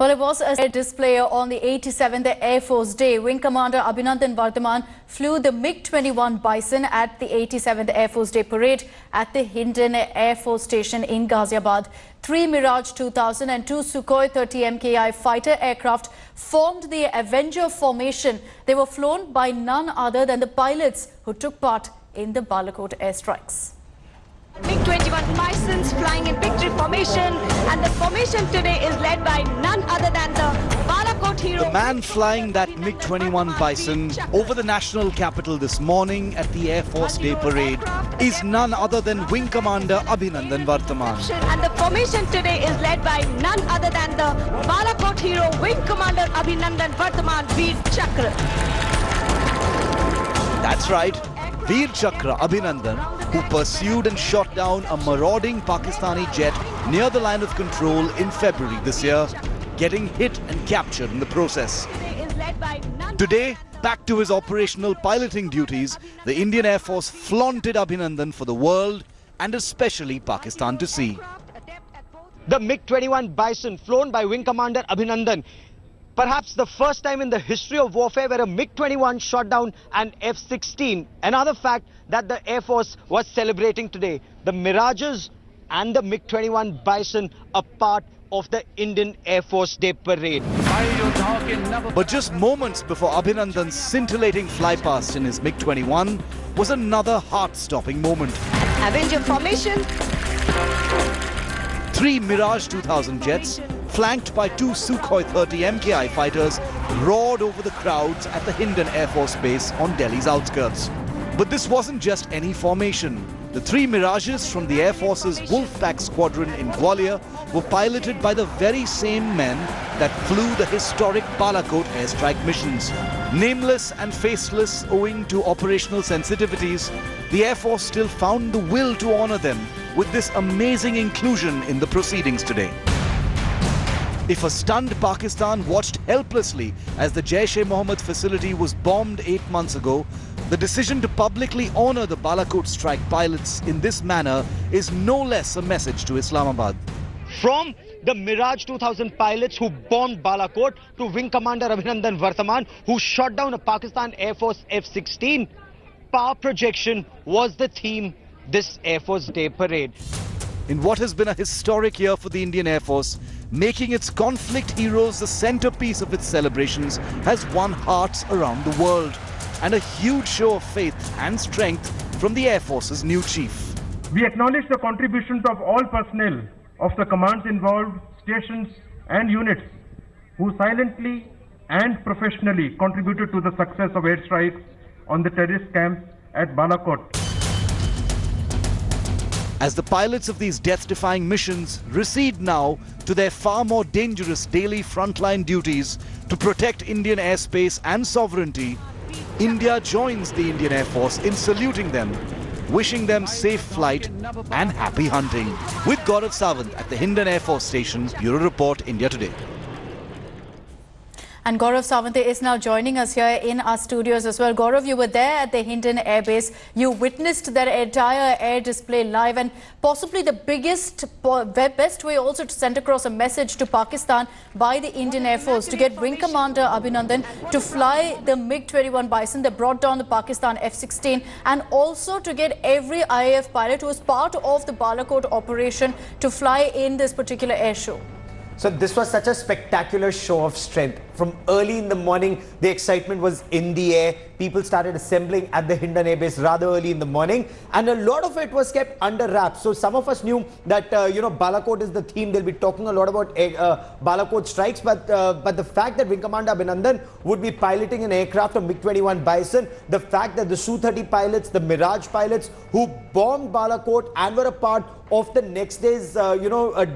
Well, it was a display on the 87th Air Force Day. Wing Commander Abhinandan Vardhaman flew the MiG21 Bison at the 87th Air Force Day Parade at the Hindon Air Force Station in Ghaziabad. 3 Mirage 2000 and 2 Sukhoi 30 MKI fighter aircraft formed the Avenger formation. They were flown by none other than the pilots who took part in the Balakot airstrikes. MiG21 Bisons flying in victory formation, and the formation today is led by none other than the Balakot hero. The man flying that MiG21 Bison over the national capital this morning at the Air Force Day Parade is none other than Wing Commander Abhinandan Vardhaman. And the formation today is led by none other than the Balakot hero, Wing Commander Abhinandan Vardhaman, Veer Chakra. That's right, Veer Chakra Abhinandan, who pursued and shot down a marauding Pakistani jet near the line of control in February this year, getting hit and captured in the process. Today, back to his operational piloting duties, the Indian Air Force flaunted Abhinandan for the world and especially Pakistan to see. The MiG-21 Bison flown by Wing Commander Abhinandan. Perhaps the first time in the history of warfare where a MiG-21 shot down an F-16. Another fact that the Air Force was celebrating today. The Mirages and the MiG-21 Bison are part of the Indian Air Force Day Parade. But just moments before Abhinandan's scintillating flypast in his MiG-21 was another heart-stopping moment. Avenger formation. 3 Mirage 2000 jets, flanked by 2 Sukhoi 30 MKI fighters, roared over the crowds at the Hindon Air Force Base on Delhi's outskirts. But this wasn't just any formation. The 3 Mirages from the Air Force's Wolfpack squadron in Gwalior were piloted by the very same men that flew the historic Balakot airstrike missions. Nameless and faceless owing to operational sensitivities, the Air Force still found the will to honor them with this amazing inclusion in the proceedings today. If a stunned Pakistan watched helplessly as the Jaish-e-Mohammed facility was bombed 8 months ago, the decision to publicly honor the Balakot strike pilots in this manner is no less a message to Islamabad. From the Mirage 2000 pilots who bombed Balakot to Wing Commander Abhinandan Vardhaman, who shot down a Pakistan Air Force F-16, power projection was the theme this Air Force Day Parade. In what has been a historic year for the Indian Air Force, making its conflict heroes the centerpiece of its celebrations has won hearts around the world, and a huge show of faith and strength from the Air Force's new chief. We acknowledge the contributions of all personnel of the commands involved, stations and units who silently and professionally contributed to the success of airstrikes on the terrorist camps at Balakot. As the pilots of these death-defying missions recede now to their far more dangerous daily frontline duties to protect Indian airspace and sovereignty, India joins the Indian Air Force in saluting them, wishing them safe flight and happy hunting. With Gaurav Sawant at the Hindon Air Force Station, Bureau Report, India Today. And Gaurav Sawant is now joining us here in our studios as well. Gaurav, you were there at the Hindon Air Base. You witnessed that entire air display live, and possibly the best way also to send across a message to Pakistan by the Indian Air Force to get Wing Commander Abhinandan to fly the MiG-21 Bison that brought down the Pakistan F-16, and also to get every IAF pilot who was part of the Balakot operation to fly in this particular air show. So this was such a spectacular show of strength. From early in the morning, the excitement was in the air. People started assembling at the Hindon Air Base rather early in the morning, and a lot of it was kept under wraps. So some of us knew that Balakot is the theme. They'll be talking a lot about Balakot strikes, but the fact that Wing Commander Abhinandan would be piloting an aircraft, a MiG-21 Bison, the fact that the Su-30 pilots, the Mirage pilots who bombed Balakot and were a part of the next day's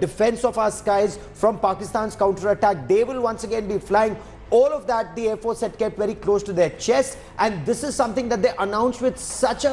defense of our skies from Pakistan's counterattack, they will once again be flying. All of that the Air Force had kept very close to their chest, and this is something that they announced with such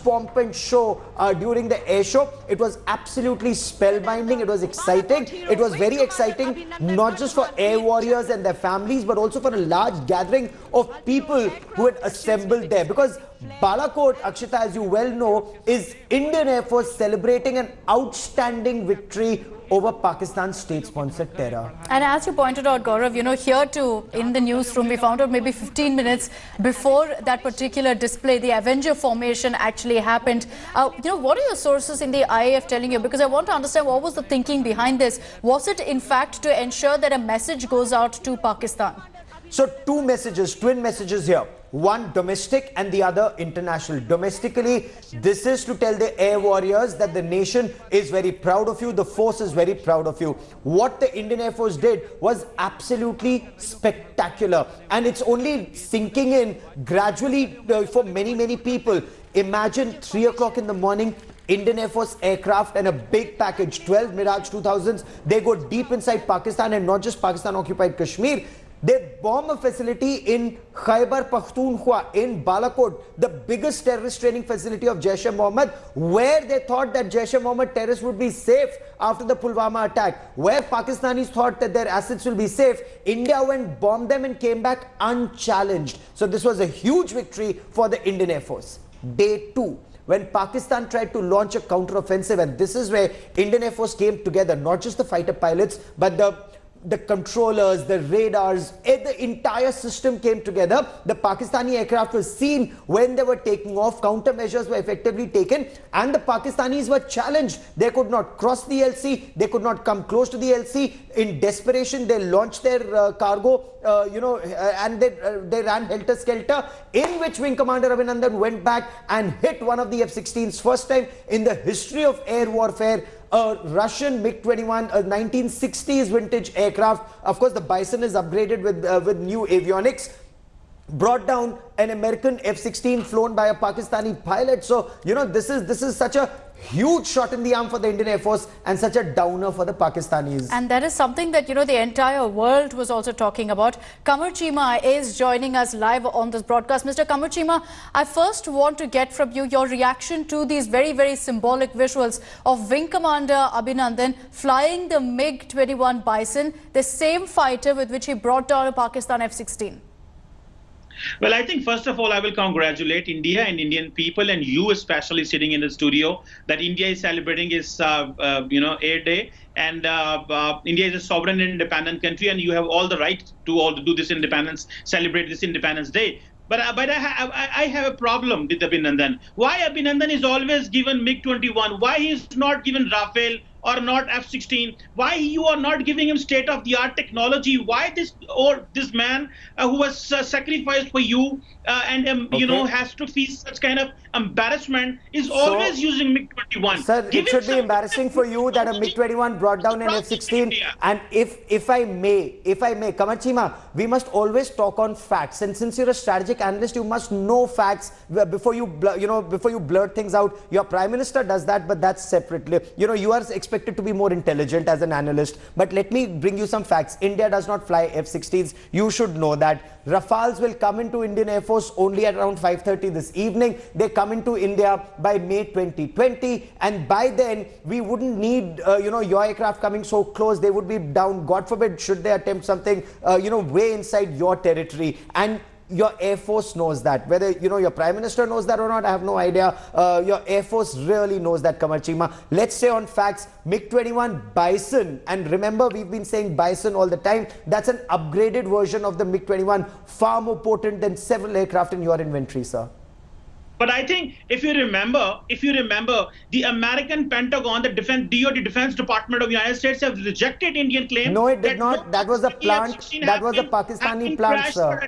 pomp and show during the air show. It was absolutely spellbinding. It was exciting. It was very exciting, not just for air warriors and their families, but also for a large gathering of people who had assembled there, because Balakot, Akshita, as you well know, is Indian Air Force celebrating an outstanding victory over Pakistan's state-sponsored terror. And as you pointed out, Gaurav, here too, in the newsroom, we found out maybe 15 minutes before that particular display, the Avenger formation actually happened. What are your sources in the IAF telling you? Because I want to understand what was the thinking behind this. Was it in fact to ensure that a message goes out to Pakistan? So two messages, twin messages here. One domestic and the other international. Domestically, this is to tell the air warriors that the nation is very proud of you. The force is very proud of you. What the Indian Air Force did was absolutely spectacular. And it's only sinking in gradually for many, many people. Imagine 3 o'clock in the morning, Indian Air Force aircraft and a big package, 12 Mirage 2000s. They go deep inside Pakistan, and not just Pakistan-occupied Kashmir. They bomb a facility in Khyber Pakhtunkhwa, in Balakot, the biggest terrorist training facility of Jaish-e-Mohammed, where they thought that Jaish-e-Mohammed terrorists would be safe after the Pulwama attack, where Pakistanis thought that their assets will be safe. India went, bombed them and came back unchallenged. So this was a huge victory for the Indian Air Force. Day 2. When Pakistan tried to launch a counter-offensive, and this is where Indian Air Force came together, not just the fighter pilots, but the controllers, the radars, the entire system came together. The Pakistani aircraft was seen when they were taking off. Countermeasures were effectively taken, and the Pakistanis were challenged. They could not cross the LC. They could not come close to the LC. In desperation, they launched their cargo, and they ran helter-skelter, in which Wing Commander Abhinandan went back and hit one of the F-16s. First time in the history of air warfare, a Russian MiG-21, a 1960s vintage aircraft. Of course, the Bison is upgraded with new avionics. Brought down an American F-16 flown by a Pakistani pilot. So, this is such a huge shot in the arm for the Indian Air Force and such a downer for the Pakistanis. And that is something that, the entire world was also talking about. Kamar Chima is joining us live on this broadcast. Mr. Kamar Chima, I first want to get from you your reaction to these very, very symbolic visuals of Wing Commander Abhinandan flying the MiG-21 Bison, the same fighter with which he brought down a Pakistan F-16. Well, I think first of all, I will congratulate India and Indian people, and you especially sitting in the studio, that India is celebrating its, Air Day, and India is a sovereign and independent country, and you have all the right to do this independence, celebrate this Independence Day. But I have a problem with Abhinandan. Why Abhinandan is always given MiG-21? Why he is not given Rafale or not F-16? Why you are not giving him state-of-the-art technology? Why this man who was sacrificed for you has to face such kind of embarrassment is always using MiG-21? Sir, it should be embarrassing for you that a MiG-21 brought down an F-16. And if I may, Kamar Chima, we must always talk on facts. And since you're a strategic analyst, you must know facts before you blurt things out. Your Prime Minister does that, but that's separately. You are expected to be more intelligent as an analyst. But let me bring you some facts. India does not fly F-16s. You should know that. Rafales will come into Indian Air Force only at around 5:30 this evening. They come into India by May 2020, and by then we wouldn't need your aircraft coming so close. They would be down, God forbid, should they attempt something way inside your territory. And your Air Force knows that. Whether your Prime Minister knows that or not, I have no idea. Your Air Force really knows that, Kamar Chima. Let's say on facts, MiG-21 Bison, and remember, we've been saying Bison all the time. That's an upgraded version of the MiG-21, far more potent than several aircraft in your inventory, sir. But I think if you remember, the American Pentagon, the DoD, Defense Department of the United States, have rejected Indian claim. No, it did not. That was a plant. That was a Pakistani plant, sir.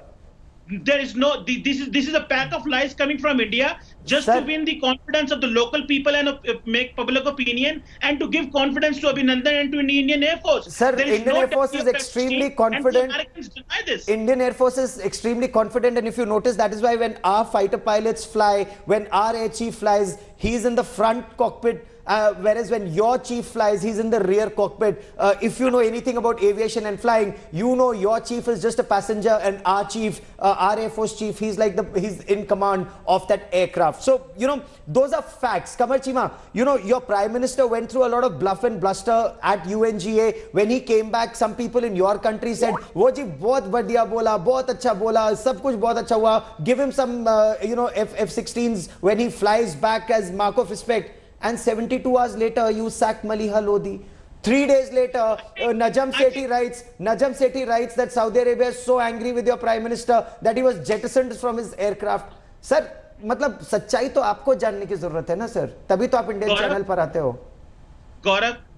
There is no, this is a pack of lies coming from India just to win the confidence of the local people and make public opinion, and to give confidence to Abhinandan and to the Indian Air Force. Sir, Indian Air Force is extremely confident. Americans deny this. Indian Air Force is extremely confident, and if you notice, that is why when our fighter pilots fly, when our air chief flies, he's in the front cockpit whereas when your chief flies, he's in the rear cockpit. If you know anything about aviation and flying, you know your chief is just a passenger, and our chief, our Air Force chief, he's in command of that aircraft. So, you know, those are facts. Kamar Chima, you know, your Prime Minister went through a lot of bluff and bluster at UNGA. When he came back, some people in your country said, "Wo ji bahut badhiya bola, bahut acha bola, sab kuch bahut acha hua." Give him some, you know, F-16s when he flies back as mark of respect. And 72 hours later, you sack Maliha Lodi. 3 days later, Najam Sethi writes that Saudi Arabia is so angry with your Prime Minister that he was jettisoned from his aircraft. Sir, मतलब सच्चाई तो आपको जानने की जरूरत है ना sir, तभी तो आप इंडियन चैनल पर आते हो.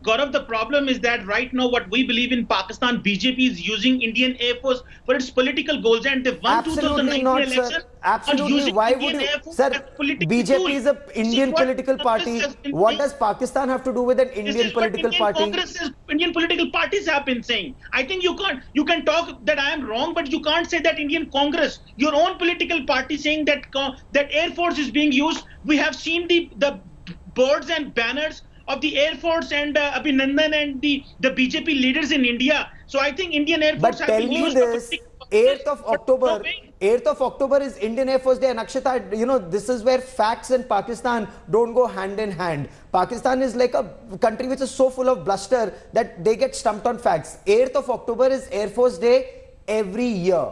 Gaurav, the problem is that right now what we believe in Pakistan, BJP is using Indian Air Force for its political goals, and they won 2019 election. Absolutely. Why would you? Sir, BJP is an Indian political party. What does Pakistan have to do with an Indian political party? Indian political parties have been saying. I think you can talk that I am wrong, but you can't say that Indian Congress, your own political party, saying that Air Force is being used. We have seen the boards and banners of the Air Force and Abhinandan and the BJP leaders in India. So I think Indian Air Force has been used. But tell me this, 8th of October is Indian Air Force Day, and Akshata, you know, this is where facts and Pakistan don't go hand in hand. Pakistan is like a country which is so full of bluster that they get stumped on facts. 8th of October is Air Force Day every year.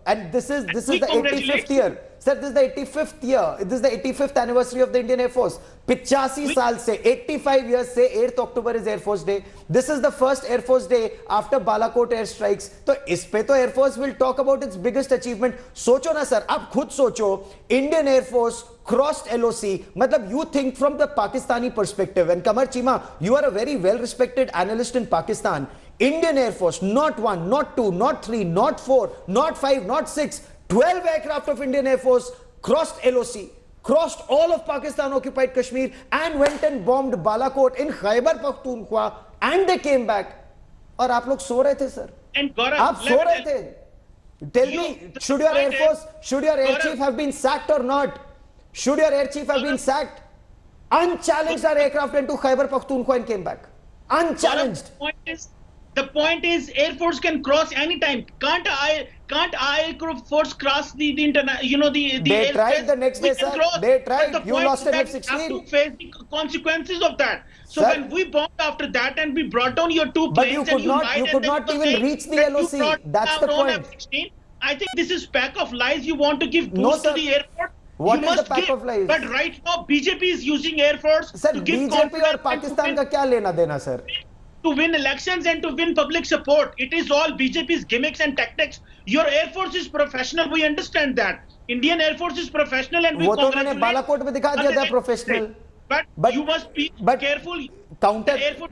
And this is the 85th year. Sir, this is the 85th year. This is the 85th anniversary of the Indian Air Force. 85 साल से, 85 years से 8th October is Air Force Day. This is the first Air Force Day after Balakot air strikes. तो इस पे तो Air Force will talk about its biggest achievement. सोचो ना sir, आप खुद सोचो. Indian Air Force crossed LOC. मतलब you think from the Pakistani perspective. And Kamar Chima, you are a very well-respected analyst in Pakistan. Indian Air Force, not 1, not 2, not 3, not 4, not 5, not 6, 12 aircraft of Indian Air Force crossed LOC, crossed all of Pakistan-occupied Kashmir and went and bombed Balakot in Khyber Pakhtunkhwa, and they came back. और आप लोग सो रहे थे sir, आप सो रहे थे. Tell me, should your Air Force, should your Air Chief have been sacked or not? Should your Air Chief have been sacked? Unchallenged our aircraft into Khyber Pakhtunkhwa and came back. Unchallenged. The point is, Air Force can cross anytime. Can't Air Force cross the internet? You know the. They tried the next day, sir. They tried. You lost an F-16. We have to face the consequences of that. So sir, when we bombed after that and we brought down your 2 planes, but you could not even reach the LOC. That's the point. F-16. I think this is pack of lies. You want to give boost to the airport. What is the pack of lies? But right now, BJP is using Air Force to give BJP और पाकिस्तान का क्या लेना देना sir? To win elections and to win public support. It is all BJP's gimmicks and tactics. Your Air Force is professional. We understand that. Indian Air Force is professional, and we congratulate. वो तो मैंने बालाकोट में दिखा दिया था professional. But you must be careful.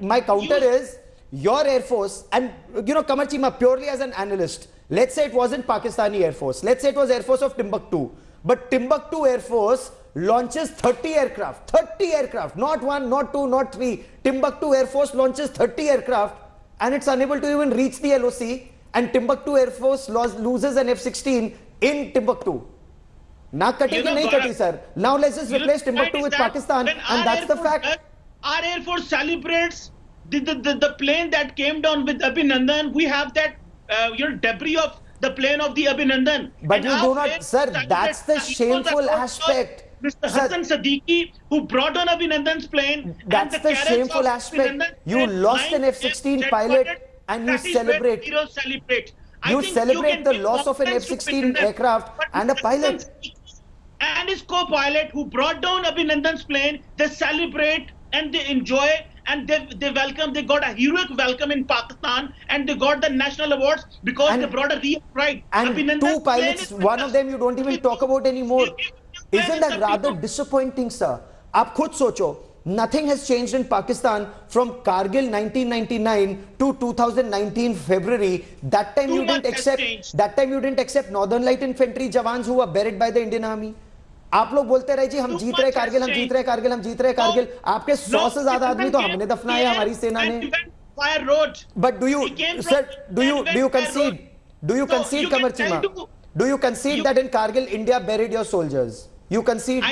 My counter is your Air Force, and you know, Kamar Chima, purely as an analyst, let's say it wasn't Pakistani Air Force. Let's say it was Air Force of Timbuktu. But Timbuktu Air Force launches 30 aircraft, not 1, not 2, not 3. Timbuktu Air Force launches 30 aircraft and it's unable to even reach the LOC, and Timbuktu Air Force loses an F-16 in Timbuktu. Na kati ki nahi kati, sir. Now let's just replace Timbuktu with Pakistan, and that's the fact. Our Air Force celebrates the plane that came down with Abhinandan. We have that debris of the plane of the Abhinandan. But you do not, sir, that's the shameful aspect. Mr. Hassan Siddiqui, who brought on Abhinandan's plane. That's the shameful aspect. You lost an F-16 pilot and you celebrate. You celebrate the loss of an F-16 aircraft and a pilot. And his co-pilot who brought down Abhinandan's plane, they celebrate and they enjoy and they welcome. They got a heroic welcome in Pakistan and they got the national awards because they brought a real pride. And 2 pilots, one of them you don't even talk about anymore. Isn't that rather disappointing, sir? Aap khud socho. Nothing has changed in Pakistan from Kargil 1999 to 2019 February. That time you didn't accept. That time you didn't accept Northern Light Infantry jawans who were buried by the Indian Army. आप लोग बोलते रहे जी हम जीत रहे कारगिल, हम जीत रहे कारगिल, हम जीत रहे कारगिल. आपके 100 से ज्यादा आदमी तो हमने दफनाए हमारी सेना ने. But do you, sir, do you concede? Do you concede, Kamar Chima? Do you concede that in Kargil India buried your soldiers? You concede?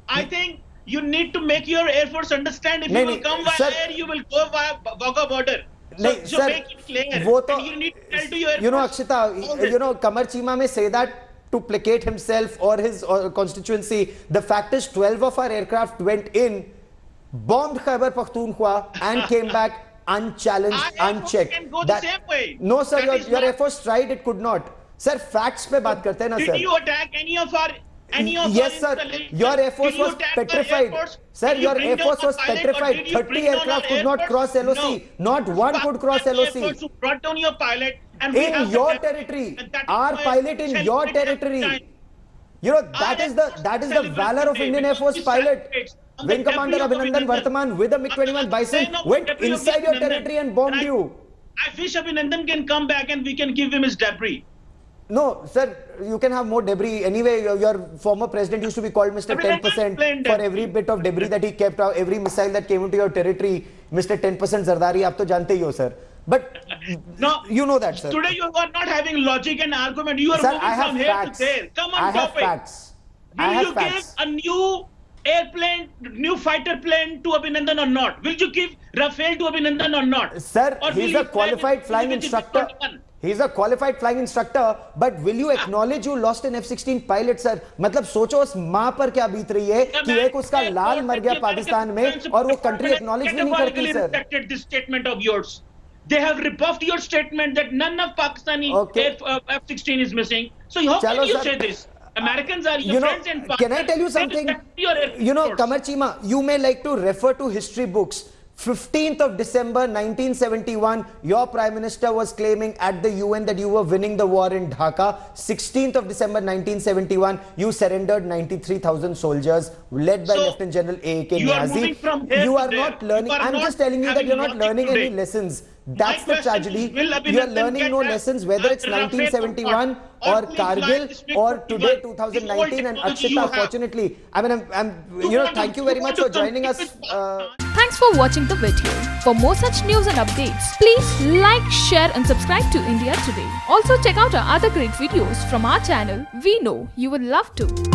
I think You need to make your Air Force understand if you will come via air, you will go via Wagah border. So make it clear. And you need to tell to your Air Force. Akshita, Kamar Cheema may say that to placate himself or his constituency. The fact is 12 of our aircraft went in, bombed Khyber Pakhtunkhwa and came back unchallenged, unchecked. Can go the same way. No sir, your Air Force tried, it could not. Sir, facts pe baat karte na sir. Did you attack any of our yes sir, your Air Force was petrified. Sir, your Air Force was petrified. 30 aircraft could not cross LOC. No. Not one could cross LOC. Air Force who brought down your pilot and in your territory. Our pilot in your territory. That is the valor of Indian Air Force pilot. Wing Commander Abhinandan Vartaman with a MiG21 Bison went inside your territory and bombed you. I wish Abhinandan can come back and we can give him his debris. No, sir, you can have more debris. Anyway, your former president used to be called Mr. 10% for every bit of debris that he kept out, every missile that came into your territory. Mr. 10% Zardari, aap to jante hi ho, sir. But no, you know that, sir. Today you are not having logic and argument. You are moving from here to there. Come on, I have facts. Will you give a new airplane, new fighter plane to Abhinandan or not? Will you give Rafale to Abhinandan or not? Sir, he's a qualified flying instructor. He's a qualified flying instructor, but will you acknowledge you lost an F-16 pilot, sir? मतलब सोचो उस माँ पर क्या बीत रही है कि एक उसका लाल मर गया पाकिस्तान में और वो country acknowledge भी नहीं करती, sir. This statement of yours. They have rebuffed your statement that none of Pakistani F-16 is missing. So how can you say this? Americans are your friends and partners. Can I tell you something? Kamar Cheema, you may like to refer to history books. 15th of December 1971, your Prime Minister was claiming at the UN that you were winning the war in Dhaka. 16th of December 1971, you surrendered 93,000 soldiers led by Lieutenant General A.K. Niazi. You are not learning. I'm just telling you that you're not learning any lessons. That's the tragedy. You are learning no lessons, whether it's 1971 or Kargil or today 2019 and Akshita. Fortunately, thank you very much for joining us. Thanks for watching the video. For more such news and updates, please like, share and subscribe to India Today. Also check out our other great videos from our channel. We know you will love to.